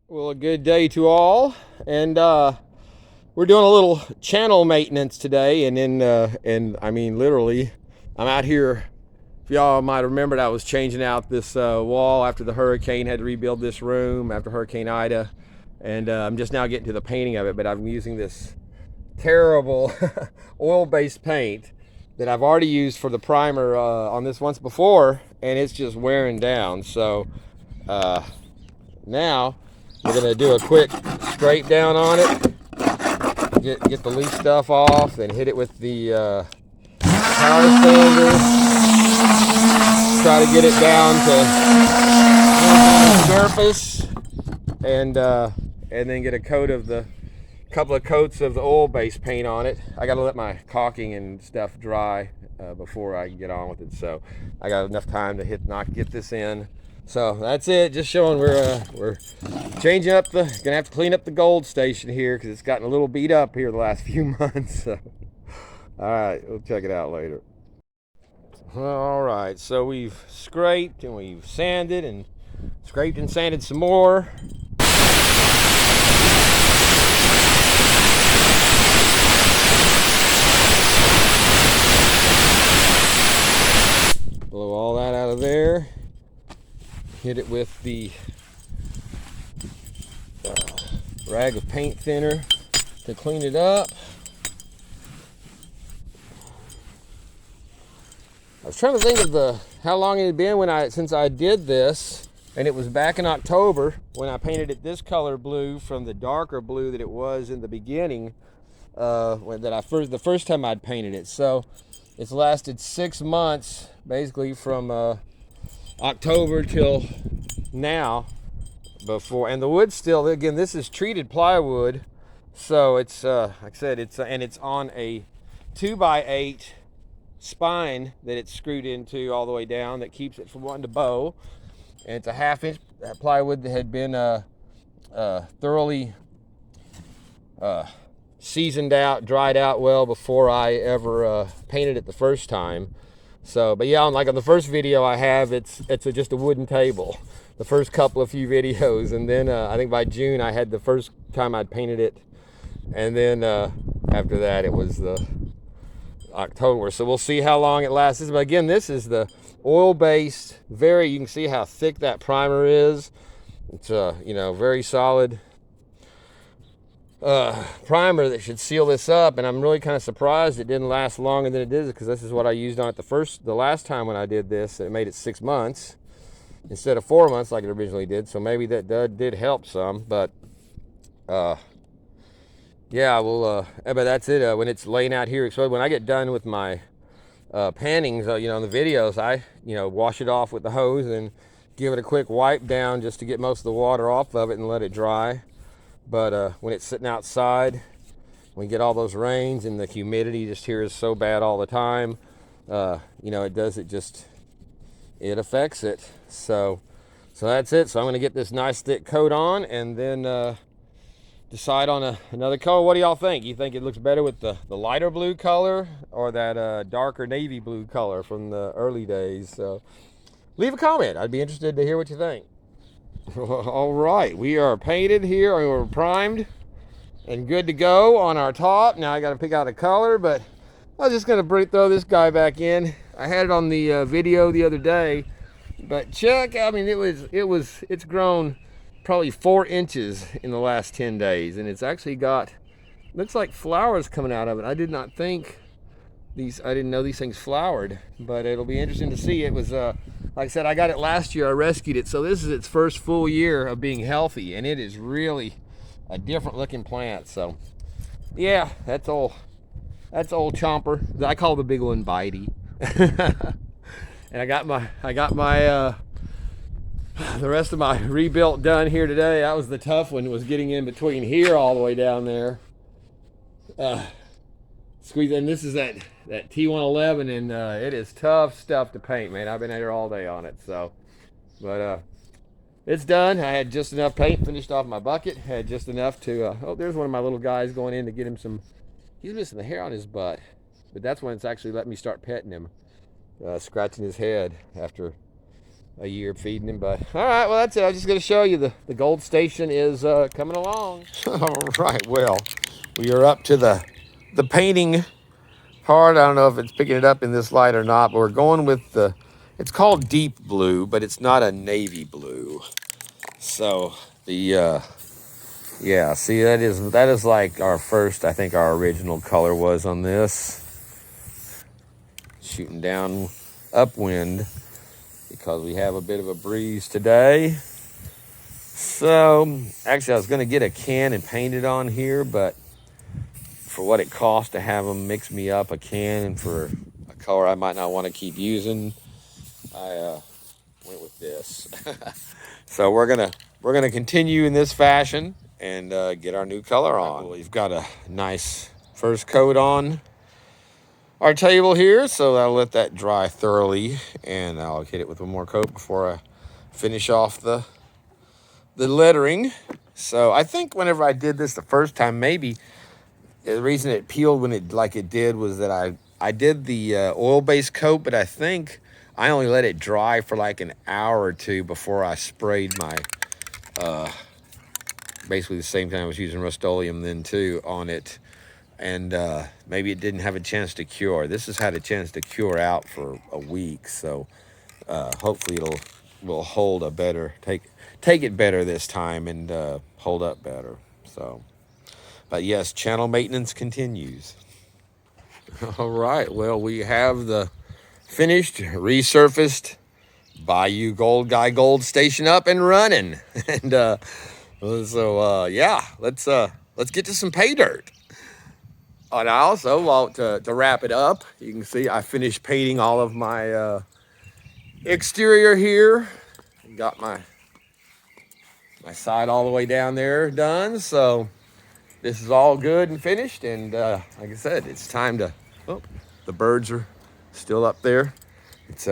Well, a good day to all, and we're doing a little channel maintenance today, and I mean literally, I'm out here. If y'all might have remembered, I was changing out this wall after the hurricane. Had to rebuild this room after Hurricane Ida, and I'm just now getting to the painting of it. But I'm using this terrible oil-based paint that I've already used for the primer on this once before, and it's just wearing down. So now we're gonna do a quick scrape down on it, get the loose stuff off, then hit it with the power sander. Try to get it down to the surface, and then get a couple of coats of the oil-based paint on it. I gotta let my caulking and stuff dry before I can get on with it. So I got enough time to get this in. So that's it. Just showing we're changing up gonna have to clean up the gold station here because it's gotten a little beat up here the last few months. So, all right, we'll check it out later. All right, so we've scraped and we've sanded and scraped and sanded some more. Blow all that out of there. Hit it with the rag of paint thinner to clean it up. I was trying to think of how long it had been since I did this, and it was back in October when I painted it this color blue from the darker blue that it was in the beginning, the first time I'd painted it. So it's lasted 6 months, basically from October till now. And the wood still, again, this is treated plywood, so it's like I said, it's on a 2x8 spine that it's screwed into all the way down that keeps it from wanting to bow, and it's a 1/2 inch plywood that had been thoroughly seasoned out, dried out well before I ever painted it the first time. So, but yeah, on the first video I have, it's just a wooden table, the first couple of few videos, and then I think by June I had the first time I'd painted it, and then after that it was the October. So we'll see how long it lasts. But again, this is the oil-based, you can see how thick that primer is. It's very solid primer that should seal this up, and I'm really kind of surprised it didn't last longer than it did, because this is what I used on it the last time when I did this. It made it 6 months instead of 4 months like it originally did, so maybe that did help some. But yeah, but that's it. When it's laying out here, so when I get done with my paintings, in the videos, I wash it off with the hose and give it a quick wipe down just to get most of the water off of it and let it dry. But when it's sitting outside, we get all those rains and the humidity just here is so bad all the time. It affects it. So that's it. So I'm going to get this nice thick coat on, and then decide on another color. What do y'all think? You think it looks better with the lighter blue color or that darker navy blue color from the early days? So leave a comment. I'd be interested to hear what you think. All right, we are painted here, and we're primed and good to go on our top. Now I got to pick out a color, but I was just going to throw this guy back in. I had it on the video the other day, but check, I mean, it's grown probably 4 inches in the last 10 days, and it's actually looks like flowers coming out of it. I did not think I didn't know these things flowered, but it'll be interesting to see. It was like I said, I got it last year. I rescued it, so this is its first full year of being healthy, and it is really a different looking plant. So yeah, that's old Chomper. I call the big one Bitey. And I got my the rest of my rebuilt done here today. That was the tough one, was getting in between here all the way down there. Squeeze, and this is that T111, and it is tough stuff to paint, man. I've been here all day on it. So, but it's done. I had just enough paint finished off my bucket. Had just enough to oh, there's one of my little guys going in to get him some. He's missing the hair on his butt, but that's when it's actually let me start petting him, scratching his head after a year feeding him. But all right, well, that's it. I was just going to show you the gold station is coming along. All right, well, we are up to the painting part. I don't know if it's picking it up in this light or not, but we're going with the, it's called deep blue, but it's not a navy blue. So the yeah, see, that is like our first, I think our original color was on this. Shooting down upwind because we have a bit of a breeze today. So actually I was going to get a can and paint it on here, but for what it costs to have them mix me up a can for a color I might not want to keep using, I went with this. So we're gonna continue in this fashion and get our new color on. We've got a nice first coat on our table here, so I'll let that dry thoroughly, and I'll hit it with one more coat before I finish off the lettering. So I think whenever I did this the first time, maybe the reason it peeled when it did was that I did the oil-based coat, but I think I only let it dry for like an hour or two before I sprayed my basically the same time I was using Rust-Oleum then too on it, and maybe it didn't have a chance to cure. This has had a chance to cure out for a week, so hopefully will hold a better, take it better this time and hold up better. So, but yes, channel maintenance continues. All right, well, we have the finished, resurfaced Bayou Gold Guy Gold Station up and running. And yeah, let's get to some pay dirt. And I also want to wrap it up. You can see I finished painting all of my exterior here. Got my side all the way down there done. So this is all good and finished. And like I said, it's time to, oh, the birds are still up there. It's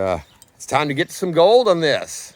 time to get some gold on this.